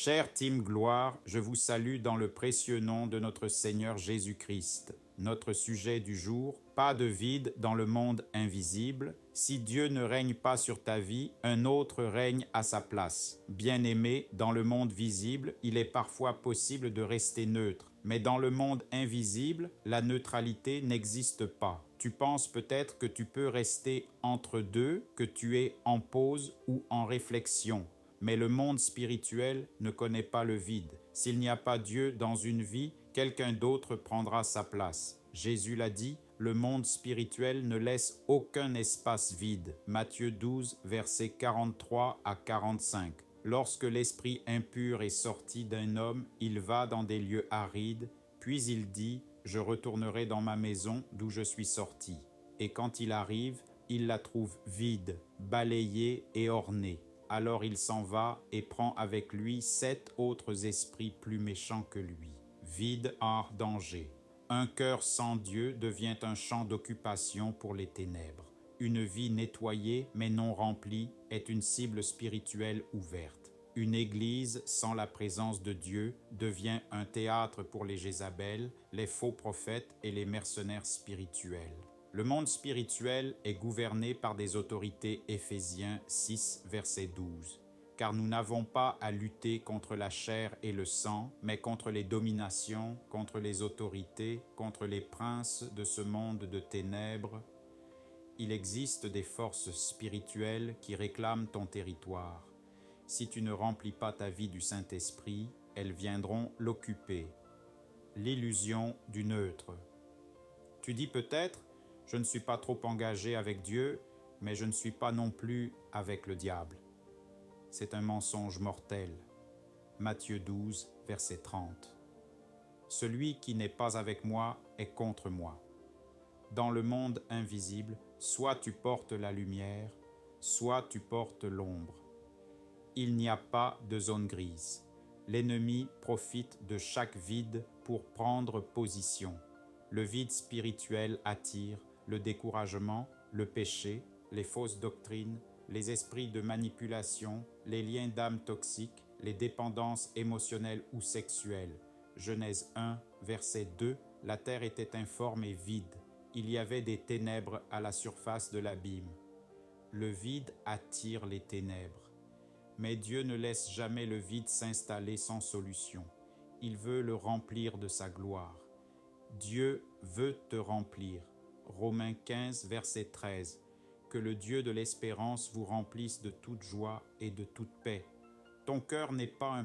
Chère Team Gloire, je vous salue dans le précieux nom de notre Seigneur Jésus-Christ. Notre sujet du jour, pas de vide dans le monde invisible. Si Dieu ne règne pas sur ta vie, un autre règne à sa place. Bien-aimé, dans le monde visible, il est parfois possible de rester neutre. Mais dans le monde invisible, la neutralité n'existe pas. Tu penses peut-être que tu peux rester entre deux, que tu es en pause ou en réflexion. Mais le monde spirituel ne connaît pas le vide. S'il n'y a pas Dieu dans une vie, quelqu'un d'autre prendra sa place. Jésus l'a dit, le monde spirituel ne laisse aucun espace vide. Matthieu 12, versets 43 à 45. Lorsque l'esprit impur est sorti d'un homme, il va dans des lieux arides, puis il dit « Je retournerai dans ma maison d'où je suis sorti ». Et quand il arrive, il la trouve vide, balayée et ornée. Alors il s'en va et prend avec lui 7 autres esprits plus méchants que lui. Vide, art, danger. Un cœur sans Dieu devient un champ d'occupation pour les ténèbres. Une vie nettoyée mais non remplie est une cible spirituelle ouverte. Une église sans la présence de Dieu devient un théâtre pour les Jézabel, les faux prophètes et les mercenaires spirituels. Le monde spirituel est gouverné par des autorités. Éphésiens 6, verset 12. Car nous n'avons pas à lutter contre la chair et le sang, mais contre les dominations, contre les autorités, contre les princes de ce monde de ténèbres. Il existe des forces spirituelles qui réclament ton territoire. Si tu ne remplis pas ta vie du Saint-Esprit, elles viendront l'occuper. L'illusion du neutre. Tu dis peut-être, je ne suis pas trop engagé avec Dieu, mais je ne suis pas non plus avec le diable. C'est un mensonge mortel. Matthieu 12, verset 30. Celui qui n'est pas avec moi est contre moi. Dans le monde invisible, soit tu portes la lumière, soit tu portes l'ombre. Il n'y a pas de zone grise. L'ennemi profite de chaque vide pour prendre position. Le vide spirituel attire le découragement, le péché, les fausses doctrines, les esprits de manipulation, les liens d'âme toxiques, les dépendances émotionnelles ou sexuelles. Genèse 1, verset 2, la terre était informe et vide. Il y avait des ténèbres à la surface de l'abîme. Le vide attire les ténèbres. Mais Dieu ne laisse jamais le vide s'installer sans solution. Il veut le remplir de sa gloire. Dieu veut te remplir. Romains 15, verset 13. Que le Dieu de l'espérance vous remplisse de toute joie et de toute paix. Ton cœur n'est pas un